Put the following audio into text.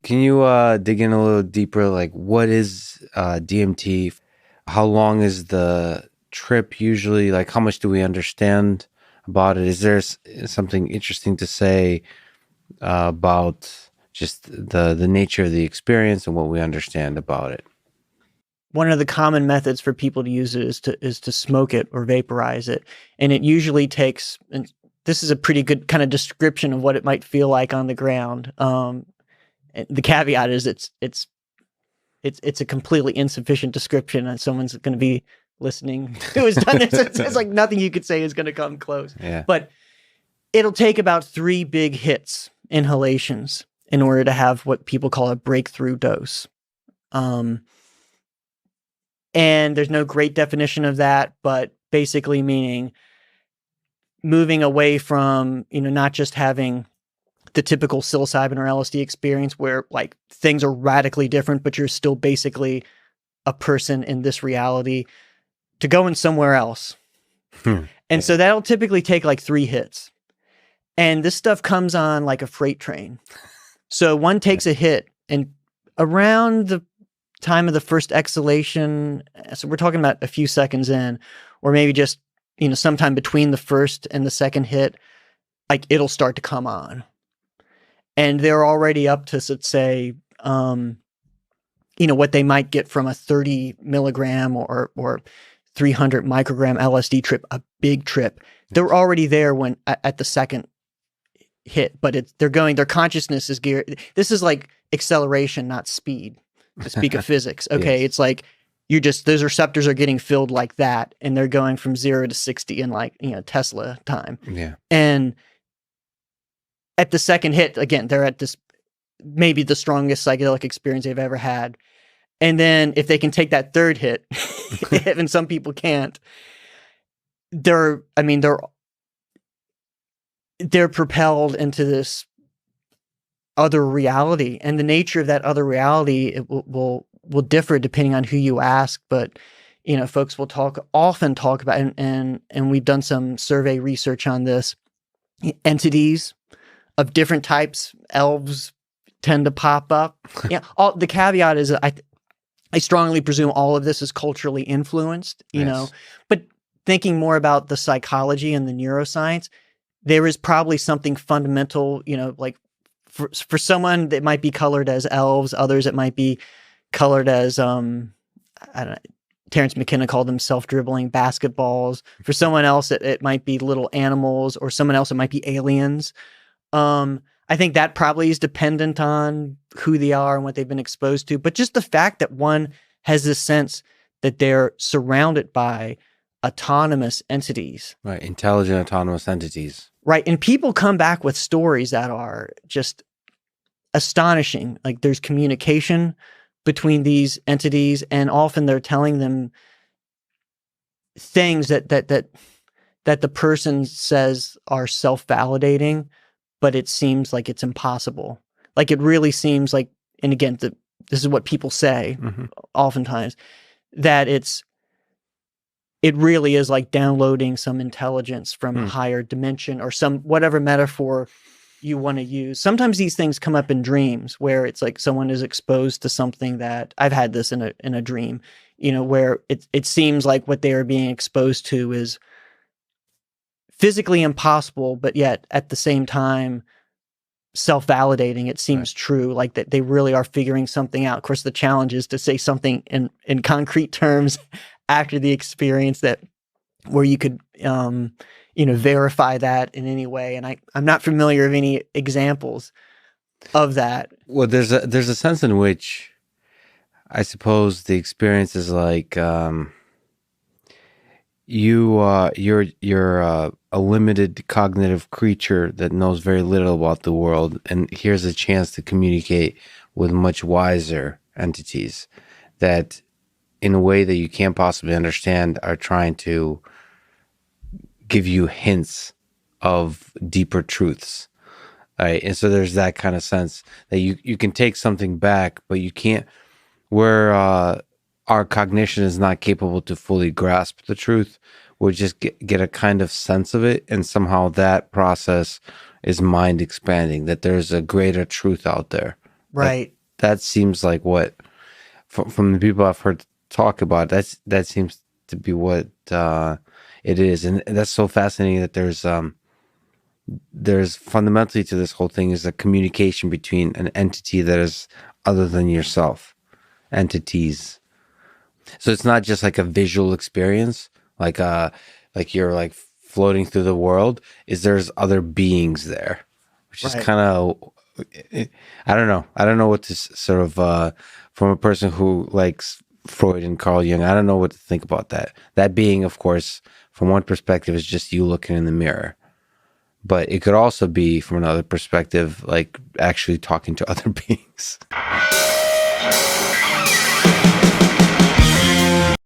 Can you dig in a little deeper? Like, what is DMT? How long is the trip usually? Like, how much do we understand about it? Is there something interesting to say about just the nature of the experience and what we understand about it? One of the common methods for people to use it is to smoke it or vaporize it, and it usually takes. And this is a pretty good kind of description of what it might feel like on the ground. The caveat is it's a completely insufficient description, and someone's going to be listening who has done this. It's like nothing you could say is going to come close. Yeah. But it'll take about 3 big hits, inhalations, in order to have what people call a breakthrough dose. And there's no great definition of that, but basically meaning moving away from, not just having the typical psilocybin or LSD experience where like things are radically different, but you're still basically a person in this reality, to going somewhere else. And so that'll typically take like 3 hits. And this stuff comes on like a freight train. So one takes a hit, and around the time of the first exhalation, so we're talking about a few seconds in, or maybe just, sometime between the first and the second hit, like it'll start to come on. And they're already up to, let's say, what they might get from a 30 milligram or 300 microgram LSD trip, a big trip. They're already there when at the second hit, but their consciousness is geared. This is like acceleration, not speed, to speak of physics. Okay. Yes. It's like those receptors are getting filled like that, and they're going from 0 to 60 in like, Tesla time. Yeah. And at the second hit, again, they're at this, maybe the strongest psychedelic experience they've ever had. And then if they can take that third hit, and some people can't, they're propelled into this other reality, and the nature of that other reality, it will differ depending on who you ask. But folks will often talk about, and we've done some survey research on this, entities of different types. Elves tend to pop up. Yeah. The caveat is I strongly presume all of this is culturally influenced. But thinking more about the psychology and the neuroscience, there is probably something fundamental, like for someone that might be colored as elves, others it might be colored as, I don't know, Terrence McKenna called them self-dribbling basketballs. For someone else, it might be little animals, or someone else, it might be aliens. I think that probably is dependent on who they are and what they've been exposed to. But just the fact that one has this sense that they're surrounded by autonomous entities. Right. Intelligent autonomous entities. Right. And people come back with stories that are just astonishing. Like there's communication between these entities, and often they're telling them things that the person says are self-validating, but it seems like it's impossible. Like it really seems like, and again, this is what people say oftentimes, that it really is like downloading some intelligence from a higher dimension, or some whatever metaphor you want to use. Sometimes these things come up in dreams, where it's like someone is exposed to something that I've had this in a dream, where it seems like what they are being exposed to is physically impossible, but yet at the same time self-validating. It seems true, like that they really are figuring something out. Of course, the challenge is to say something in concrete terms after the experience where you could verify that in any way. And I'm not familiar of any examples of that. Well, there's a sense in which I suppose the experience is like you're a limited cognitive creature that knows very little about the world, and here's a chance to communicate with much wiser entities that, in a way that you can't possibly understand, are trying to give you hints of deeper truths. Right? And so there's that kind of sense that you can take something back, but you can't, where our cognition is not capable to fully grasp the truth. We'll just get a kind of sense of it, and somehow that process is mind expanding, that there's a greater truth out there. Right. that seems like what from the people I've heard talk about, that seems to be what it is, and that's so fascinating that there's fundamentally to this whole thing is a communication between an entity that is other than yourself, entities. So it's not just like a visual experience, like you're like floating through the world. Is there's other beings there, which is Right. kind of, I don't know. I don't know what to sort of from a person who likes Freud and Carl Jung. I don't know what to think about that. That being, of course, from one perspective, is just you looking in the mirror, but it could also be from another perspective, like actually talking to other beings.